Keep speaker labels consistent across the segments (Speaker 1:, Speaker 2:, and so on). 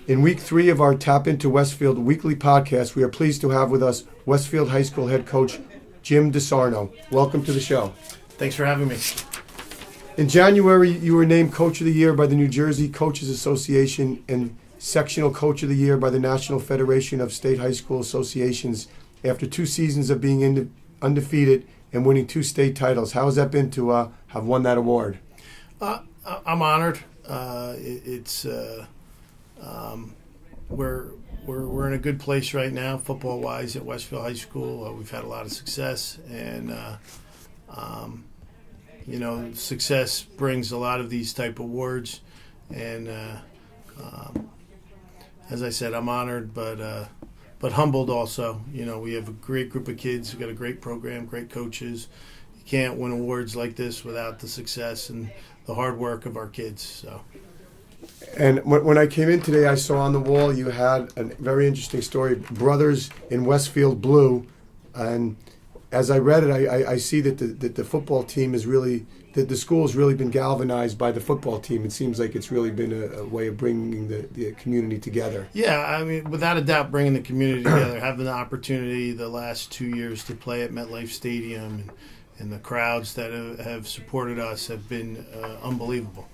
Speaker 1: In week 3 of our TAPinto Westfield weekly podcast, we are pleased to have with us Westfield High School head coach Jim DeSarno. Welcome to the show.
Speaker 2: Thanks for having me.
Speaker 1: In January, you were named Coach of the Year by the New Jersey Coaches Association and Sectional Coach of the Year by the National Federation of State High School Associations after 2 seasons of being undefeated and winning 2 state titles. How has that been to have won that award?
Speaker 2: I'm honored. We're in a good place right now, football-wise, at Westfield High School. We've had a lot of success, and success brings a lot of these type of awards. And as I said, I'm honored, but humbled also. You know, we have a great group of kids. We've got a great program, great coaches. You can't win awards like this without the success and the hard work of our kids. So.
Speaker 1: And when I came in today, I saw on the wall you had a very interesting story, Brothers in Westfield Blue. And as I read it, I see that the football team is really, that the school has really been galvanized by the football team. It seems like it's really been a way of bringing the community together.
Speaker 2: Yeah, I mean, without a doubt, bringing the community together, having the opportunity the last 2 years to play at MetLife Stadium and the crowds that have supported us have been unbelievable.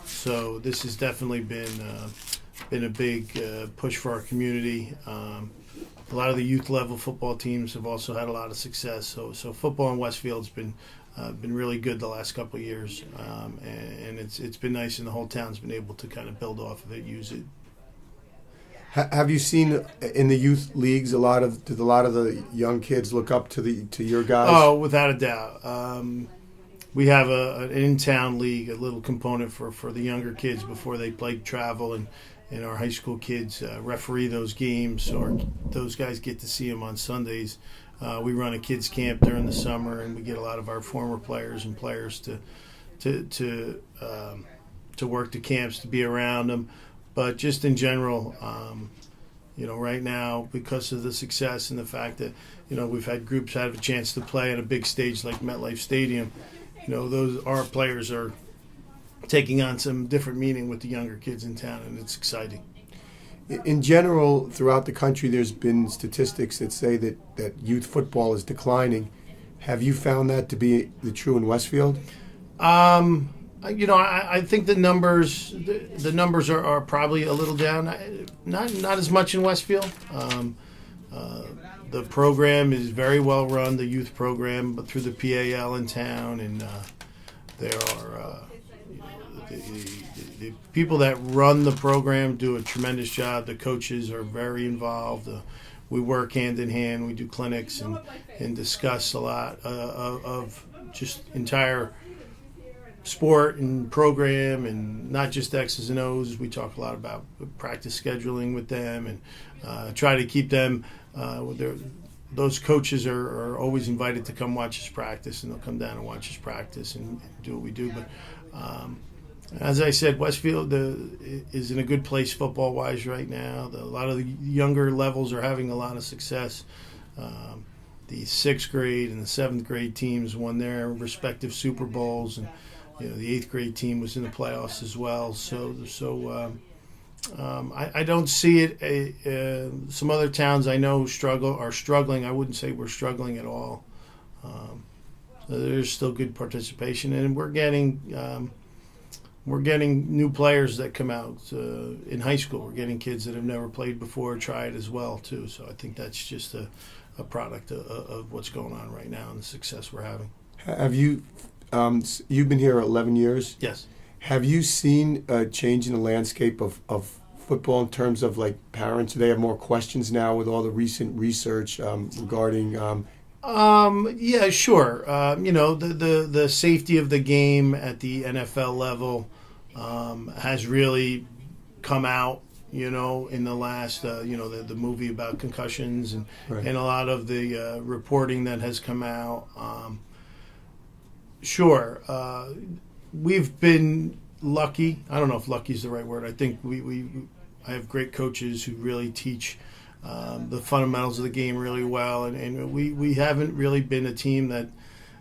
Speaker 2: So this has definitely been a big push for our community. A lot of the youth level football teams have also had a lot of success. So football in Westfield's been really good the last couple of years, and it's been nice, and the whole town's been able to kind of build off of it, use it.
Speaker 1: Have you seen in the youth leagues a lot of the young kids look up to your guys?
Speaker 2: Oh, without a doubt. We have an in-town league, a little component for the younger kids before they play travel, and our high school kids referee those games, or those guys get to see them on Sundays. We run a kids camp during the summer, and we get a lot of our former players and players to work the camps, to be around them. But just in general, right now, because of the success and the fact that we've had groups have a chance to play at a big stage like MetLife Stadium. Our players are taking on some different meaning with the younger kids in town, and it's exciting.
Speaker 1: In general, throughout the country, there's been statistics that say that youth football is declining. Have you found that to be true in Westfield?
Speaker 2: I think the numbers are probably a little down. Not as much in Westfield. The program is very well run, the youth program, but through the PAL in town, and there are the people that run the program do a tremendous job. The coaches are very involved. We work hand in hand. We do clinics and discuss a lot of just entire sport and program, and not just X's and O's. We talk a lot about practice scheduling with them, and try to keep them. Those coaches are always invited to come watch us practice, and they'll come down and watch us practice and do what we do. But as I said, Westfield is in a good place football-wise right now. A lot of the younger levels are having a lot of success. The 6th grade and the 7th grade teams won their respective Super Bowls, and the 8th grade team was in the playoffs as well. So I don't see it. Some other towns I know are struggling. I wouldn't say we're struggling at all. So there's still good participation, and we're getting new players that come out in high school. We're getting kids that have never played before try it as well too. So I think that's just a product of what's going on right now and the success we're having.
Speaker 1: Have you? You've been here 11 years.
Speaker 2: Yes.
Speaker 1: Have you seen a change in the landscape of football in terms of like parents? Do they have more questions now with all the recent research regarding?
Speaker 2: Yeah, sure. The safety of the game at the NFL level has really come out. In the last, the movie about concussions and
Speaker 1: Right.
Speaker 2: and a lot of the reporting that has come out. Sure. We've been lucky. I don't know if lucky is the right word. I think I have great coaches who really teach the fundamentals of the game really well, and we haven't really been a team that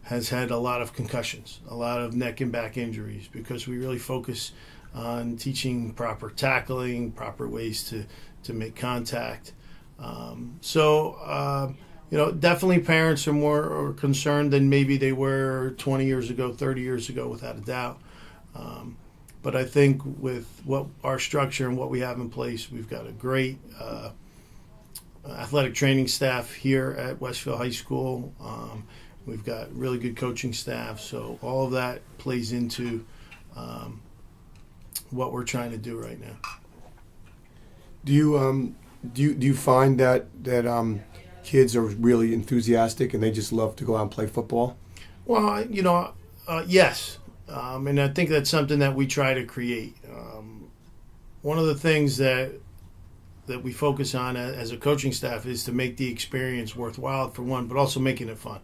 Speaker 2: has had a lot of concussions, a lot of neck and back injuries, because we really focus on teaching proper tackling, proper ways to make contact. Definitely parents are more concerned than maybe they were 20 years ago, 30 years ago, without a doubt. But I think with what our structure and what we have in place, we've got a great athletic training staff here at Westfield High School. We've got really good coaching staff, so all of that plays into what we're trying to do right now.
Speaker 1: Do you find that kids are really enthusiastic and they just love to go out and play football?
Speaker 2: Well, yes, and I think that's something that we try to create. One of the things that we focus on as a coaching staff is to make the experience worthwhile, for one, but also making it fun.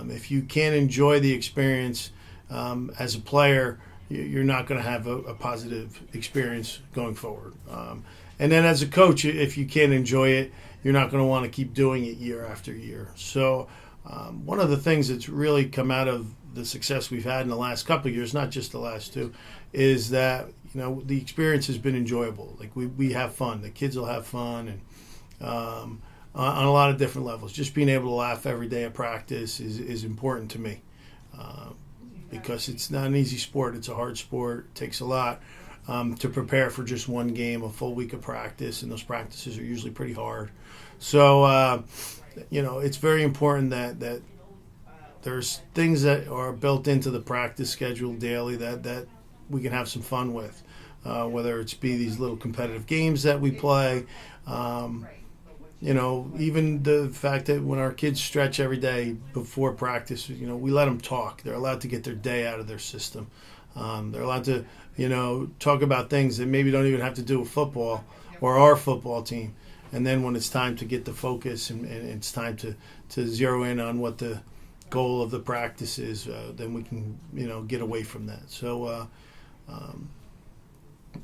Speaker 2: If you can't enjoy the experience as a player, you're not going to have a positive experience going forward. And then as a coach, if you can't enjoy it, you're not going to want to keep doing it year after year. So one of the things that's really come out of the success we've had in the last couple of years, not just the last two, is that the experience has been enjoyable. Like we have fun. The kids will have fun, and on a lot of different levels. Just being able to laugh every day at practice is important to me, because it's not an easy sport. It's a hard sport. It takes a lot to prepare for just one game, a full week of practice, and those practices are usually pretty hard. So, it's very important that there's things that are built into the practice schedule daily that we can have some fun with, whether it's be these little competitive games that we play, even the fact that when our kids stretch every day before practice, we let them talk. They're allowed to get their day out of their system. They're allowed to, talk about things that maybe don't even have to do with football or our football team. And then when it's time to get the focus and it's time to zero in on what the goal of the practice is, then we can, get away from that. So,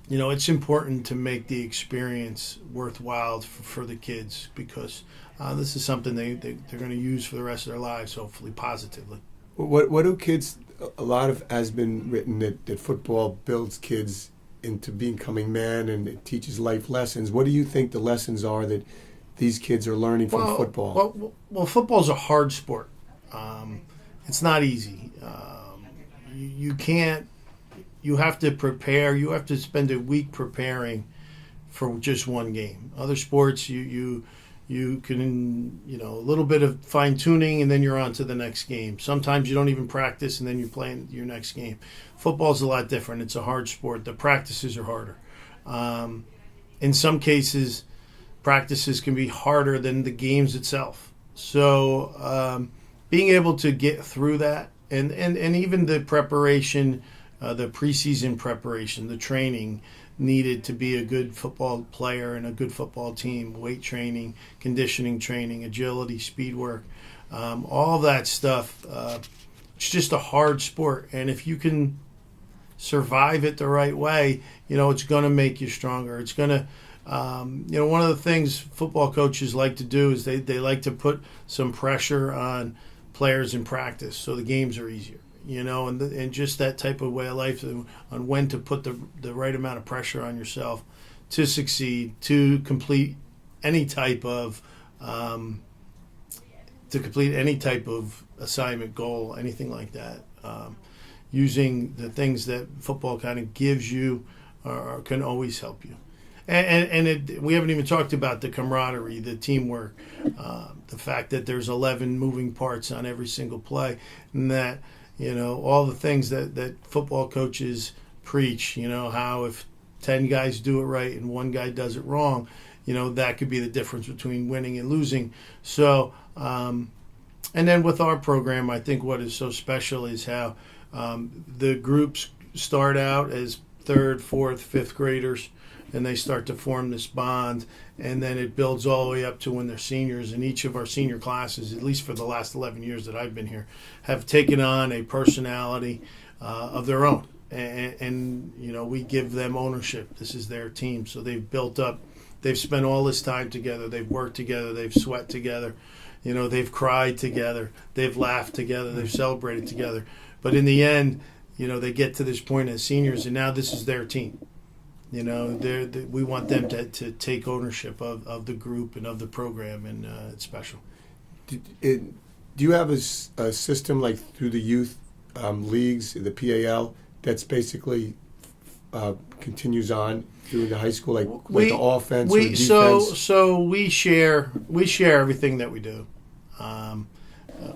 Speaker 2: it's important to make the experience worthwhile for the kids, because this is something they're going to use for the rest of their lives, hopefully positively.
Speaker 1: What do kids? A lot of has been written that football builds kids into becoming men and it teaches life lessons. What do you think the lessons are that these kids are learning from football?
Speaker 2: Well, football's a hard sport. It's not easy. You can't. You have to prepare. You have to spend a week preparing for just one game. Other sports, you can, a little bit of fine tuning and then you're on to the next game. Sometimes you don't even practice and then you're playing your next game. Football's a lot different. It's a hard sport. The practices are harder. In some cases, practices can be harder than the games itself. So being able to get through that and even the preparation, the preseason preparation, the training needed to be a good football player and a good football team, weight training, conditioning training, agility, speed work, all that stuff. It's just a hard sport. And if you can survive it the right way, it's going to make you stronger. It's going to, one of the things football coaches like to do is they like to put some pressure on players in practice so the games are easier. And just that type of way of life on when to put the right amount of pressure on yourself to succeed, to complete any type of assignment, goal, anything like that. Using the things that football kind of gives you can always help you. And we haven't even talked about the camaraderie, the teamwork, the fact that there's 11 moving parts on every single play, and that all the things that football coaches preach, how if 10 guys do it right and one guy does it wrong, that could be the difference between winning and losing. So, and then with our program, I think what is so special is how the groups start out as 3rd, 4th, 5th graders, and they start to form this bond, and then it builds all the way up to when they're seniors. And each of our senior classes, at least for the last 11 years that I've been here, have taken on a personality of their own. And we give them ownership. This is their team. So they've built up, they've spent all this time together, they've worked together, they've sweat together, they've cried together, they've laughed together, they've celebrated together. But in the end, they get to this point as seniors, and now this is their team. We want them to take ownership of the group and of the program, and it's special.
Speaker 1: Do you have a system like through the youth leagues, the PAL, that's basically continues on through the high school, like the offense or the defense?
Speaker 2: So we share everything that we do.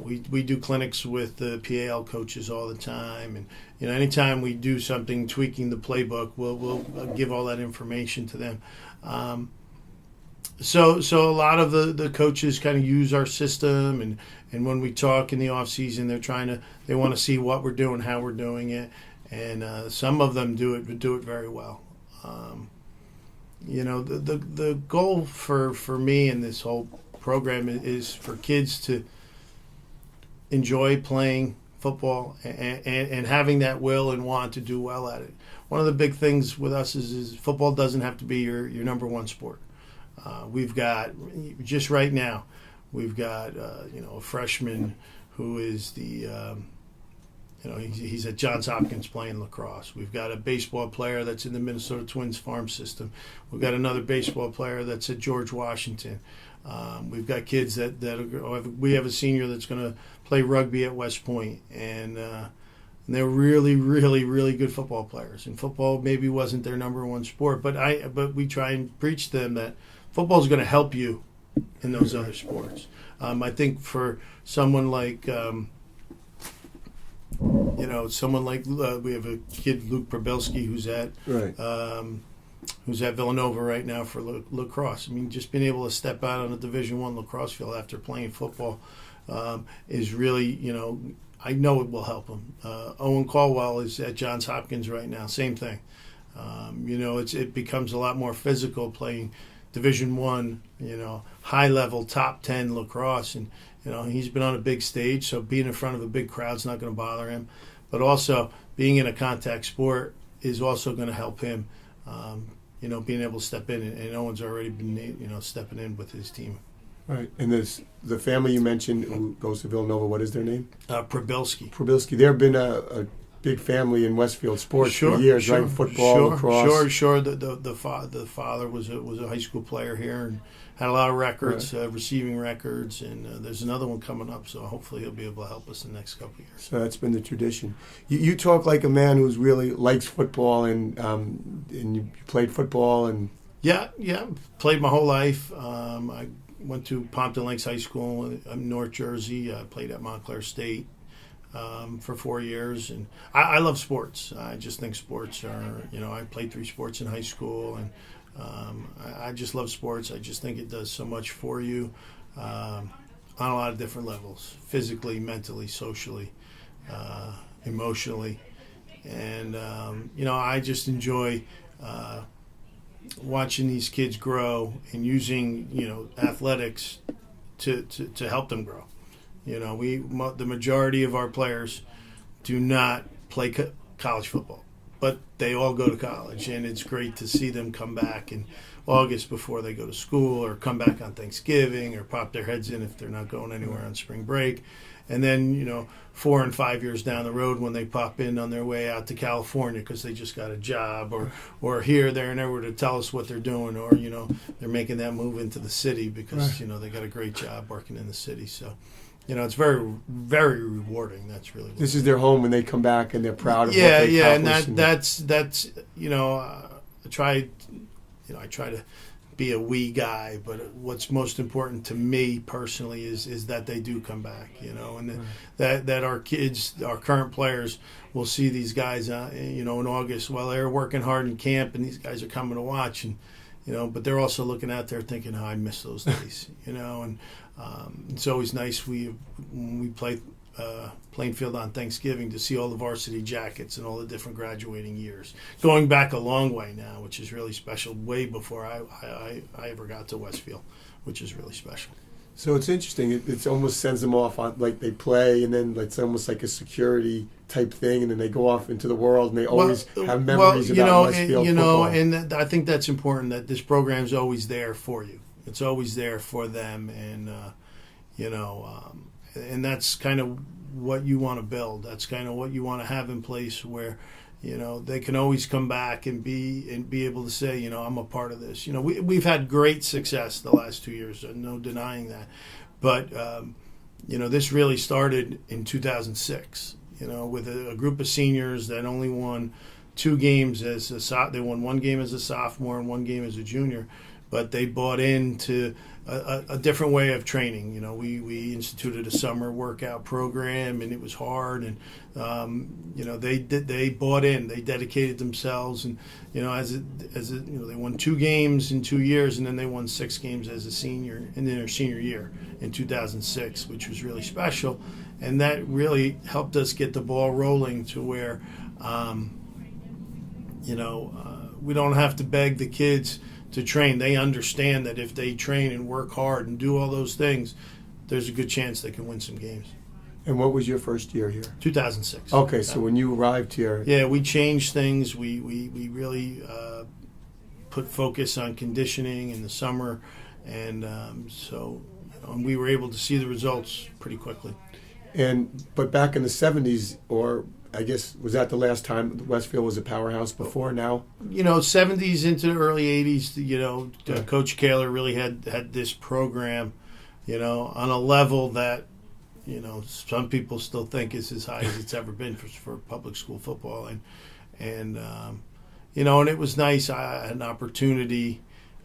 Speaker 2: We do clinics with the PAL coaches all the time, and anytime we do something tweaking the playbook, we'll give all that information to them. So a lot of the coaches kind of use our system, and when we talk in the off season, they want to see what we're doing, how we're doing it, and some of them do it very well. The goal for me in this whole program is for kids to enjoy playing football and having that will and want to do well at it. One of the big things with us is football doesn't have to be your number one sport. We've got, just right now, we've got a freshman who is he's at Johns Hopkins playing lacrosse. We've got a baseball player that's in the Minnesota Twins farm system. We've got another baseball player that's at George Washington. We've got kids we have a senior that's going to play rugby at West Point, and they're really, really, really good football players. And football maybe wasn't their number one sport, but we try and preach to them that football is going to help you in those other sports. I think for someone like we have a kid, Luke Probelski, who's at Villanova right now for lacrosse. I mean, just being able to step out on a Division I lacrosse field after playing football is really, I know it will help him. Owen Caldwell is at Johns Hopkins right now. Same thing. It becomes a lot more physical playing Division I, high level, top 10 lacrosse, and he's been on a big stage, so being in front of a big crowd's not going to bother him. But also being in a contact sport is also going to help him. Being able to step in, and Owen's already been, stepping in with his team.
Speaker 1: Right, and the family you mentioned who goes to Villanova, what is their name?
Speaker 2: Probelski.
Speaker 1: They've been a big family in Westfield sports for years, right? Football, lacrosse.
Speaker 2: Sure. The father was a high school player here and had a lot of records, right. Receiving records, and there's another one coming up, so hopefully he'll be able to help us the next couple of years.
Speaker 1: So that's been the tradition. You talk like a man who's really likes football, and you played football, and
Speaker 2: yeah, played my whole life. I went to Pompton Lakes High School in North Jersey. I played at Montclair State for 4 years, and I love sports. I just think sports are, I played 3 sports in high school, and I just love sports. I just think it does so much for you on a lot of different levels, physically, mentally, socially, emotionally, and I just enjoy watching these kids grow and using athletics to help them grow. The majority of our players do not play college football, but they all go to college, and it's great to see them come back in August before they go to school, or come back on Thanksgiving, or pop their heads in if they're not going anywhere on spring break. And then, 4 and 5 years down the road, when they pop in on their way out to California because they just got a job, or here, there, and everywhere to tell us what they're doing, or, they're making that move into the city because, right. They got a great job working in the city. So, it's very, very rewarding. That's really
Speaker 1: this is their home when they come back, and they're proud of what they accomplished.
Speaker 2: And that's I try to be a we guy, but what's most important to me personally is that they do come back, and that our kids, our current players, will see these guys, in August while they're working hard in camp, and these guys are coming to watch, and but they're also looking out there thinking, I miss those days, and it's always nice when we play Plainfield on Thanksgiving to see all the varsity jackets and all the different graduating years. Going back a long way now, which is really special, way before I ever got to Westfield, which is really special.
Speaker 1: So it's interesting. It almost sends them off on, like, they play, and then it's almost like a security type thing, and then they go off into the world, and they always have memories about Westfield football.
Speaker 2: And I think that's important, that this program's always there for you. It's always there for them, and and that's kind of what you want to build. That's kind of what you want to have in place where, they can always come back and be able to say, I'm a part of this. We've had great success the last 2 years, no denying that. But, this really started in 2006, with a group of seniors that only won 2 games they won 1 game as a sophomore and 1 game as a junior, but they bought into a different way of training. We instituted a summer workout program, and it was hard, and they bought in, they dedicated themselves, and they won 2 games in 2 years, and then they won 6 games as a senior in their senior year in 2006, which was really special, and that really helped us get the ball rolling to where we don't have to beg the kids to train. They understand that if they train and work hard and do all those things, there's a good chance they can win some games.
Speaker 1: And what was your first year here?
Speaker 2: 2006.
Speaker 1: Okay, so when you arrived here...
Speaker 2: Yeah, we changed things. We really put focus on conditioning in the summer, and we were able to see the results pretty quickly.
Speaker 1: But back in the 70s, or I guess, was that the last time Westfield was a powerhouse before now?
Speaker 2: 70s into the early 80s, Coach Kaler really had this program, on a level that, some people still think is as high as it's ever been for public school football. And it was nice. I had an opportunity.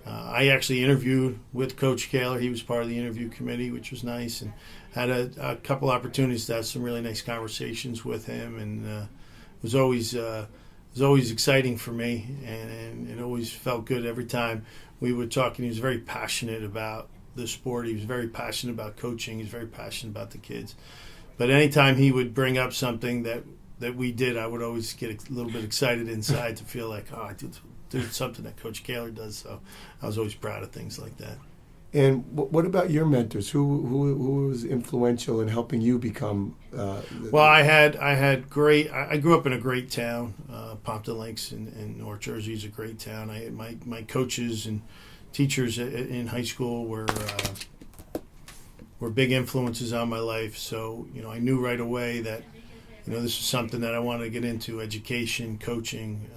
Speaker 2: I actually interviewed with Coach Kaler. He was part of the interview committee, which was nice, and had a couple opportunities to have some really nice conversations with him, and it was always exciting for me, and it always felt good every time we were talking. He was very passionate about the sport. He was very passionate about coaching. He was very passionate about the kids. But anytime he would bring up something that we did, I would always get a little bit excited inside to feel like, I did something that Coach Kaler does. So I was always proud of things like that.
Speaker 1: And what about your mentors? Who was influential in helping you become?
Speaker 2: I had great. I grew up in a great town. Pompton Lakes in North Jersey is a great town. I had my coaches and teachers in high school were big influences on my life. So I knew right away that this was something that I wanted to get into: education, coaching.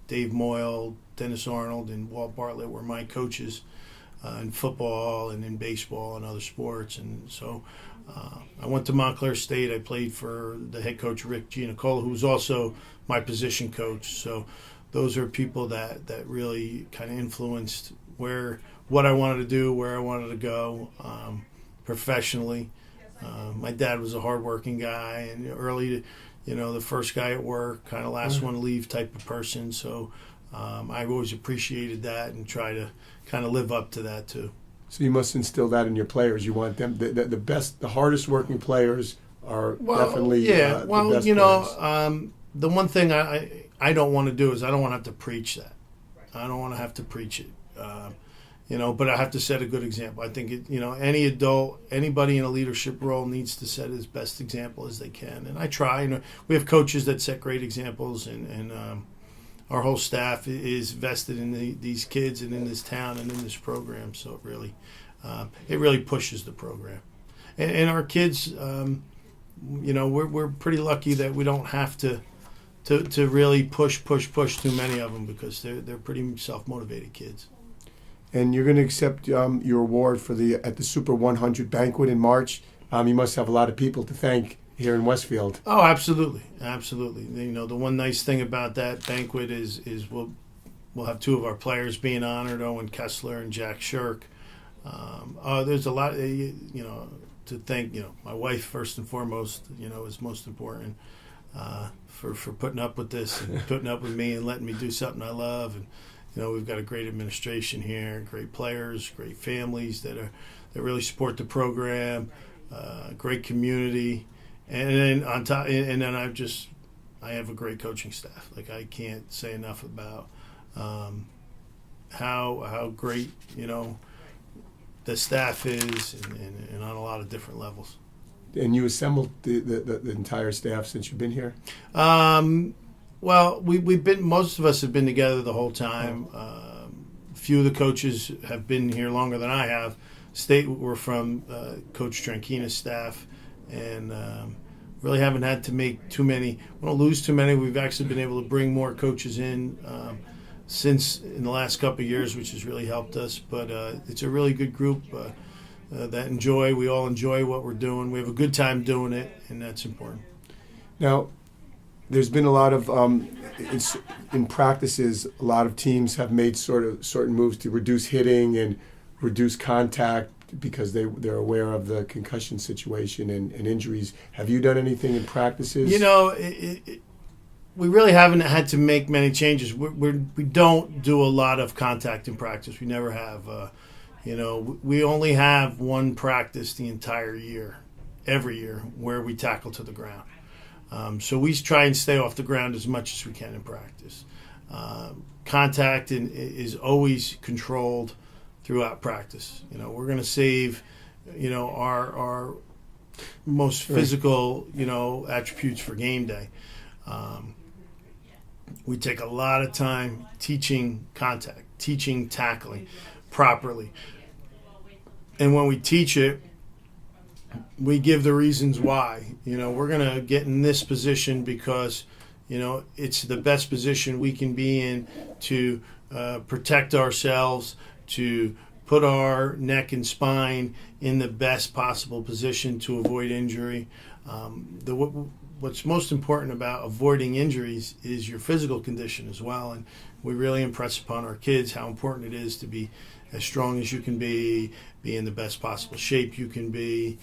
Speaker 2: Dave Moyle, Dennis Arnold, and Walt Bartlett were my coaches. In football and in baseball and other sports. And so I went to Montclair State. I played for the head coach, Rick Giannicola, who was also my position coach. So those are people that really kind of influenced what I wanted to do, where I wanted to go professionally. My dad was a hardworking guy and early, the first guy at work, kind of last one to leave type of person. So I've always appreciated that and try to kind of live up to that too.
Speaker 1: So you must instill that in your players. You want them the best, the hardest working players are definitely the best players.
Speaker 2: The one thing I don't want to do is I don't want to have to preach that. I don't want to have to preach it. But I have to set a good example. I think any adult, anybody in a leadership role needs to set as best example as they can, and I try. We have coaches that set great examples, and our whole staff is vested in these kids and in this town and in this program. So it really pushes the program. And our kids, we're pretty lucky that we don't have to really push too many of them because they're pretty self-motivated kids.
Speaker 1: And you're going to accept your award at the Super 100 banquet in March. You must have a lot of people to thank here in Westfield.
Speaker 2: Oh, absolutely. The one nice thing about that banquet is we'll have 2 of our players being honored, Owen Kessler and Jack Shirk. There's a lot, to thank. My wife first and foremost, is most important for putting up with this and putting up with me and letting me do something I love. And we've got a great administration here, great players, great families that really support the program, great community. And then on top, and then I have a great coaching staff. Like I can't say enough about how great the staff is, and on a lot of different levels.
Speaker 1: And you assembled the entire staff since you've been here?
Speaker 2: Well, we've been. Most of us have been together the whole time. A few of the coaches have been here longer than I have. We're from Coach Tranchina's staff. And really haven't had to make too many. We don't lose too many. We've actually been able to bring more coaches in since in the last couple of years, which has really helped us. But it's a really good group that we all enjoy what we're doing. We have a good time doing it, and that's important.
Speaker 1: Now, there's been a lot of in practices. A lot of teams have made certain moves to reduce hitting and reduce contact because they're aware of the concussion situation and injuries. Have you done anything in practices?
Speaker 2: We really haven't had to make many changes. We don't do a lot of contact in practice. We never have. We only have one practice the entire year, every year, where we tackle to the ground. So we try and stay off the ground as much as we can in practice. Contact is always controlled throughout practice. We're going to save, our most physical, attributes for game day. We take a lot of time teaching contact, teaching tackling properly. And when we teach it, we give the reasons why. We're going to get in this position because, it's the best position we can be in to protect ourselves, to put our neck and spine in the best possible position to avoid injury. What's most important about avoiding injuries is your physical condition as well. And we really impress upon our kids how important it is to be as strong as you can be in the best possible shape you can be,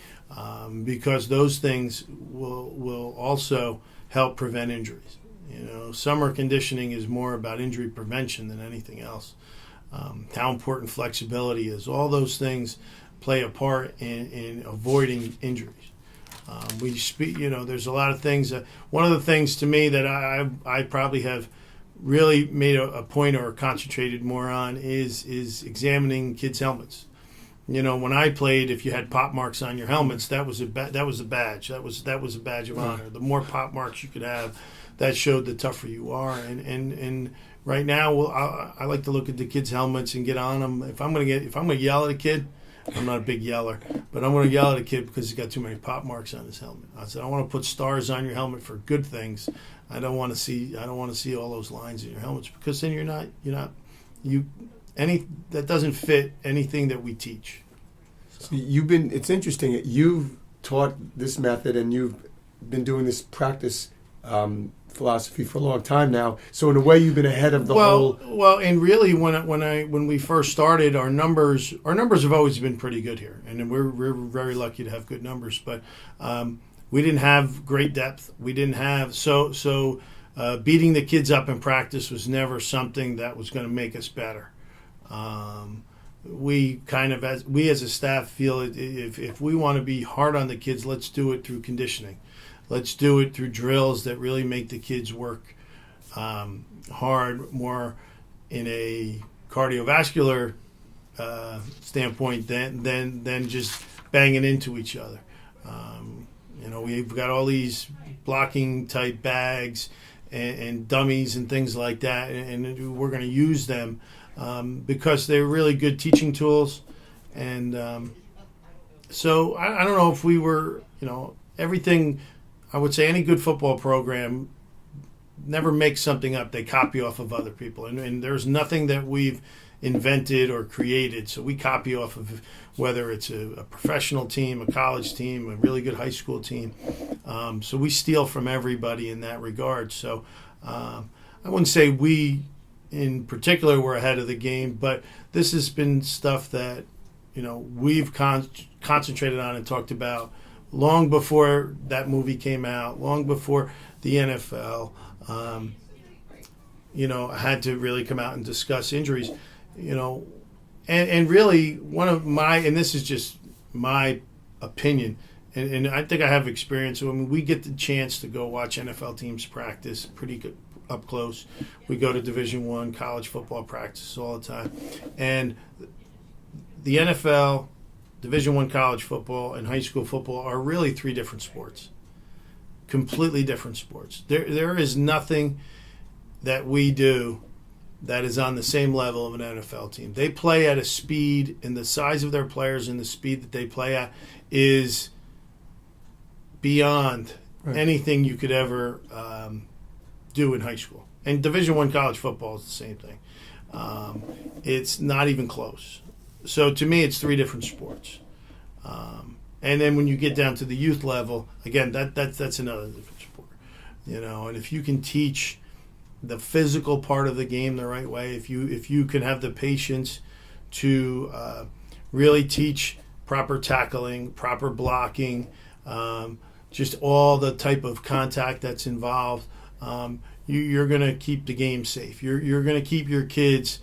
Speaker 2: because those things will also help prevent injuries. Summer conditioning is more about injury prevention than anything else. How important flexibility is. All those things play a part in avoiding injuries. There's a lot of things. One of the things to me that I probably have really made a point or concentrated more on is examining kids' helmets. When I played, if you had pop marks on your helmets, that was a badge. That was a badge of honor. The more pop marks you could have, that showed the tougher you are. And right now, I like to look at the kids' helmets and get on them. If I'm gonna yell at a kid, I'm not a big yeller, but I'm going to yell at a kid because he's got too many pop marks on his helmet. I said, I want to put stars on your helmet for good things. I don't want to see all those lines in your helmets, because then that doesn't fit anything that we teach. So.
Speaker 1: It's interesting. You've taught this method and you've been doing this practice philosophy for a long time now. So in a way, you've been ahead of the whole.
Speaker 2: Well, and really, when we first started, our numbers have always been pretty good here, and we're very lucky to have good numbers. But we didn't have great depth. We didn't have so beating the kids up in practice was never something that was going to make us better. We as a staff feel if we want to be hard on the kids, let's do it through conditioning. Let's do it through drills that really make the kids work hard, more in a cardiovascular standpoint than just banging into each other. We've got all these blocking type bags and dummies and things like that, and we're going to use them because they're really good teaching tools. And so I don't know if we were, everything. I would say any good football program never makes something up. They copy off of other people. And there's nothing that we've invented or created. So we copy off of whether it's a professional team, a college team, a really good high school team. So we steal from everybody in that regard. So I wouldn't say we in particular were ahead of the game, but this has been stuff that, we've concentrated on and talked about long before that movie came out, long before the NFL, had to really come out and discuss injuries, and really one of my, and this is just my opinion, and I think I have experience. We get the chance to go watch NFL teams practice pretty good up close. We go to Division I college football practices all the time, and the NFL, Division I college football, and high school football are really three different sports, completely different sports. There is nothing that we do that is on the same level of an NFL team. They play at a speed, and the size of their players and the speed that they play at is beyond
Speaker 1: Right.
Speaker 2: anything you could ever do in high school. And Division I college football is the same thing. It's not even close. So to me, it's three different sports. And then when you get down to the youth level, again, that's another different sport. And if you can teach the physical part of the game the right way, if you can have the patience to really teach proper tackling, proper blocking, just all the type of contact that's involved, you're going to keep the game safe. You're going to keep your kids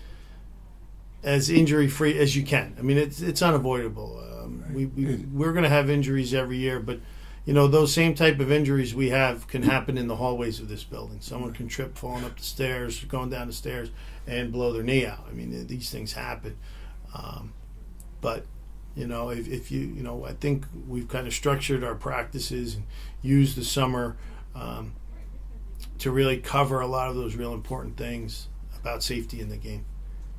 Speaker 2: as injury free as you can. I mean, it's unavoidable. We're going to have injuries every year, but those same type of injuries we have can happen in the hallways of this building. Someone can trip falling up the stairs, going down the stairs, and blow their knee out. I mean, these things happen. But if you I think we've kind of structured our practices and used the summer to really cover a lot of those real important things about safety in the game.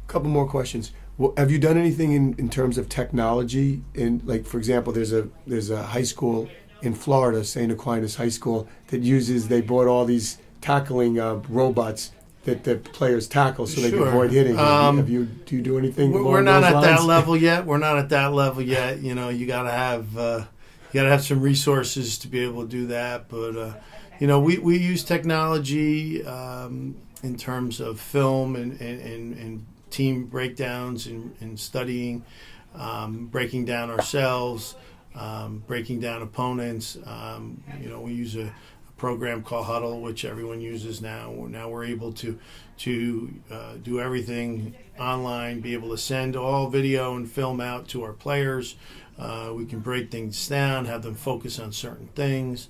Speaker 1: A couple more questions. Well, have you done anything in terms of technology? Like, for example, there's a high school in Florida, St. Aquinas High School, they bought all these tackling robots that the players tackle so they can avoid hitting. Do you do anything?
Speaker 2: We're not at that level yet. You gotta have some resources to be able to do that. But we use technology in terms of film and team breakdowns and studying, breaking down ourselves, breaking down opponents. We use a program called Huddle, which everyone uses now. Now we're able to do everything online, be able to send all video and film out to our players. We can break things down, have them focus on certain things.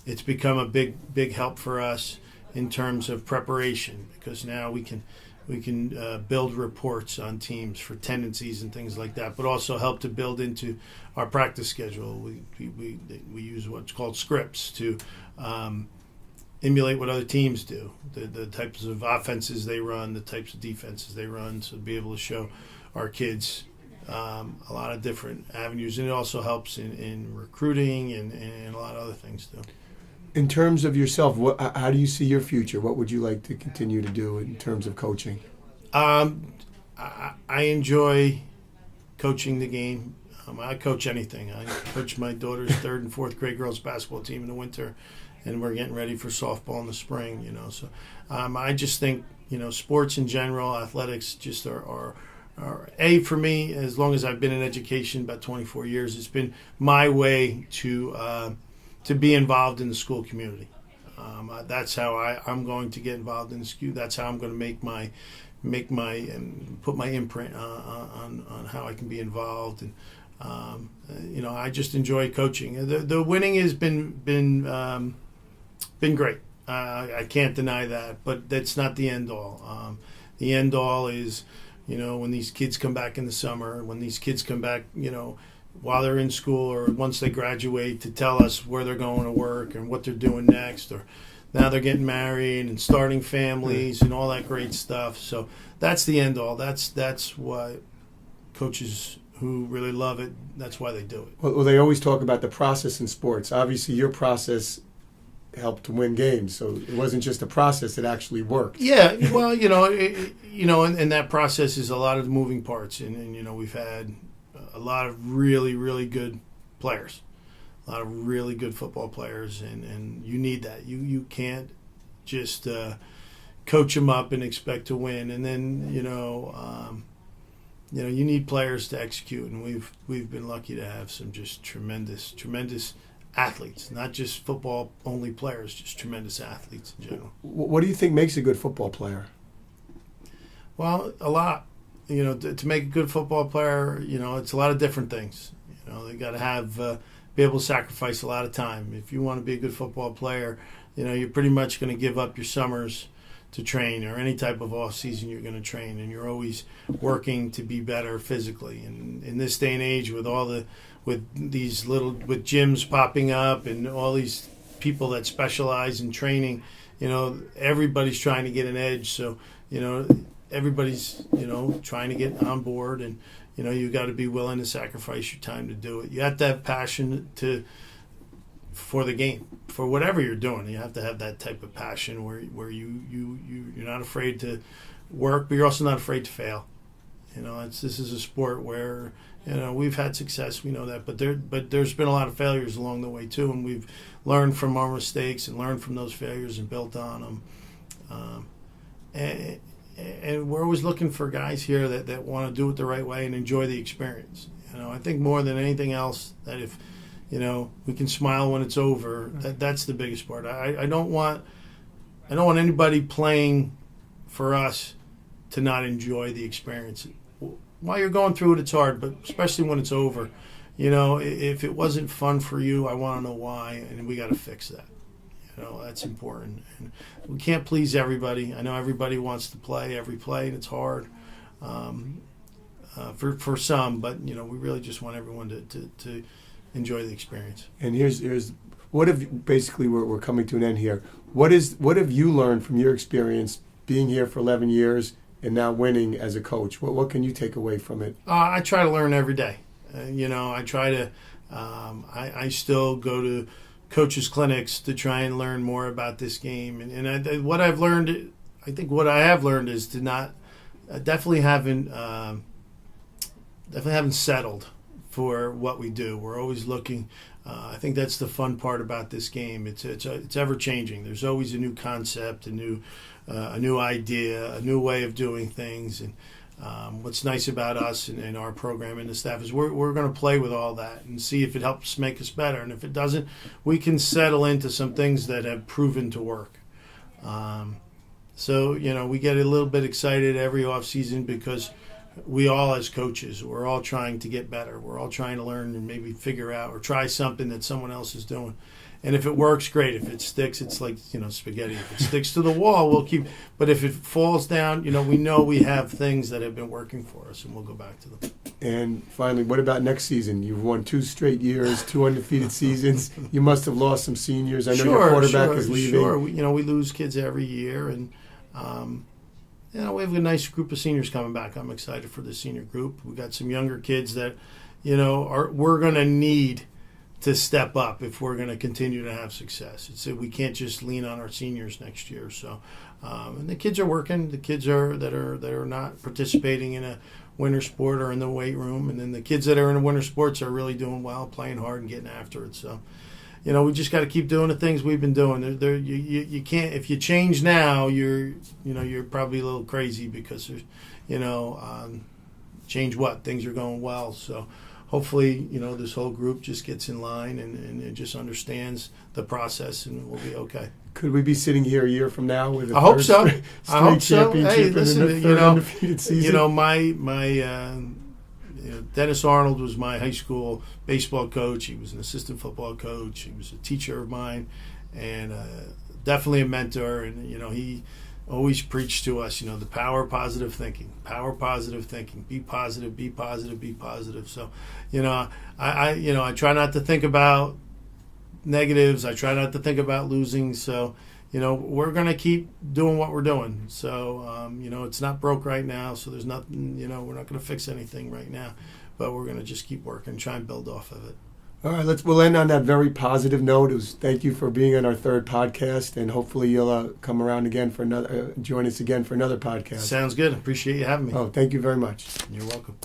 Speaker 2: It's become a big help for us in terms of preparation, because now we can build reports on teams for tendencies and things like that, but also help to build into our practice schedule. We use what's called scripts to emulate what other teams do, the types of offenses they run, the types of defenses they run, so to be able to show our kids a lot of different avenues. And it also helps in recruiting and a lot of other things too.
Speaker 1: In terms of yourself, how do you see your future? What would you like to continue to do in terms of coaching?
Speaker 2: I enjoy coaching the game. I coach anything. I coach my daughter's 3rd and 4th grade girls basketball team in the winter, and we're getting ready for softball in the spring. So I just think sports in general, athletics, just are for me. As long as I've been in education, about 24 years, it's been my way to be involved in the school community. That's how I'm going to get involved in the school. That's how I'm going to make my put my imprint on how I can be involved. And I just enjoy coaching. The winning has been great. I can't deny that, but that's not the end all. The end all is when these kids come back in the summer, when these kids come back, while they're in school or once they graduate, to tell us where they're going to work and what they're doing next, or now they're getting married and starting families and all that great stuff. So that's the end all. That's why coaches who really love it, that's why they do it.
Speaker 1: Well, they always talk about the process in sports. Obviously, your process helped to win games, so it wasn't just a process; it actually worked.
Speaker 2: Yeah, well, and that process is a lot of moving parts, and we've had a lot of really, really good players, a lot of really good football players, and you need that. You can't just coach them up and expect to win, and then you need players to execute, and we've been lucky to have some just tremendous athletes, not just football only players, just tremendous athletes in general.
Speaker 1: What do you think makes a good football player?
Speaker 2: Well, a lot. To make a good football player, it's a lot of different things. They got to be able to sacrifice a lot of time. If you want to be a good football player, you're pretty much going to give up your summers to train, or any type of off season you're going to train, and you're always working to be better physically. And in this day and age, with gyms popping up and all these people that specialize in training, everybody's trying to get an edge. So everybody's trying to get on board, and you got to be willing to sacrifice your time to do it. You have to have passion for the game, for whatever you're doing. You have to have that type of passion where you're not afraid to work, but you're also not afraid to fail. This is a sport where we've had success, we know that, but there's been a lot of failures along the way too, and we've learned from our mistakes and learned from those failures and built on them. And we're always looking for guys here that want to do it the right way and enjoy the experience. I think more than anything else that if we can smile when it's over, that's the biggest part. I don't want anybody playing for us to not enjoy the experience. While you're going through it, it's hard, but especially when it's over. If it wasn't fun for you, I want to know why, and we got to fix that. That's important. And we can't please everybody. I know everybody wants to play every play, and it's hard for some, but we really just want everyone to enjoy the experience.
Speaker 1: And here's what have basically we're coming to an end here. What have you learned from your experience being here for 11 years and now winning as a coach? What can you take away from it?
Speaker 2: I try to learn every day. I try to. I still go to coaches' clinics to try and learn more about this game. And what I've learned, I think what I have learned is to not definitely haven't settled for what we do. We're always looking. I think that's the fun part about this game. It's ever changing. There's always a new concept, a new idea, a new way of doing things. And what's nice about us and our program and the staff is we're going to play with all that and see if it helps make us better. And if it doesn't, we can settle into some things that have proven to work. So we get a little bit excited every off season because we all, as coaches, we're all trying to get better. We're all trying to learn and maybe figure out or try something that someone else is doing. And if it works, great. If it sticks, it's like, spaghetti. If it sticks to the wall, we'll keep. But if it falls down, we know we have things that have been working for us, and we'll go back to them.
Speaker 1: And finally, what about next season? You've won 2 straight years, 2 undefeated seasons. You must have lost some seniors. I know your quarterback is leaving.
Speaker 2: Sure. We lose kids every year, and we have a nice group of seniors coming back. I'm excited for the senior group. We got some younger kids that, we're going to need to step up if we're going to continue to have success. We can't just lean on our seniors next year. So, and the kids are working. The kids that are not participating in a winter sport or in the weight room, and then the kids that are in the winter sports are really doing well, playing hard and getting after it. So, we just got to keep doing the things we've been doing. You can't, if you change now, you're probably a little crazy because there's, change what? Things are going well. So hopefully, this whole group just gets in line and it just understands the process, and we'll be okay.
Speaker 1: Could we be sitting here a year from now with a
Speaker 2: I hope so.
Speaker 1: I hope so. Hey, listen, undefeated season?
Speaker 2: My Dennis Arnold was my high school baseball coach. He was an assistant football coach. He was a teacher of mine, and definitely a mentor. And he always preached to us, the power of positive thinking. Power of positive thinking. Be positive. Be positive. Be positive. So, I try not to think about negatives. I try not to think about losing. So, we're going to keep doing what we're doing. So, it's not broke right now. So there's nothing, we're not going to fix anything right now. But we're going to just keep working, try and build off of it.
Speaker 1: All right, we'll end on that very positive note. Thank you for being on our 3rd podcast, and hopefully you'll come around again for join us again for another podcast.
Speaker 2: Sounds good. Appreciate you having me.
Speaker 1: Oh, thank you very much.
Speaker 2: You're welcome.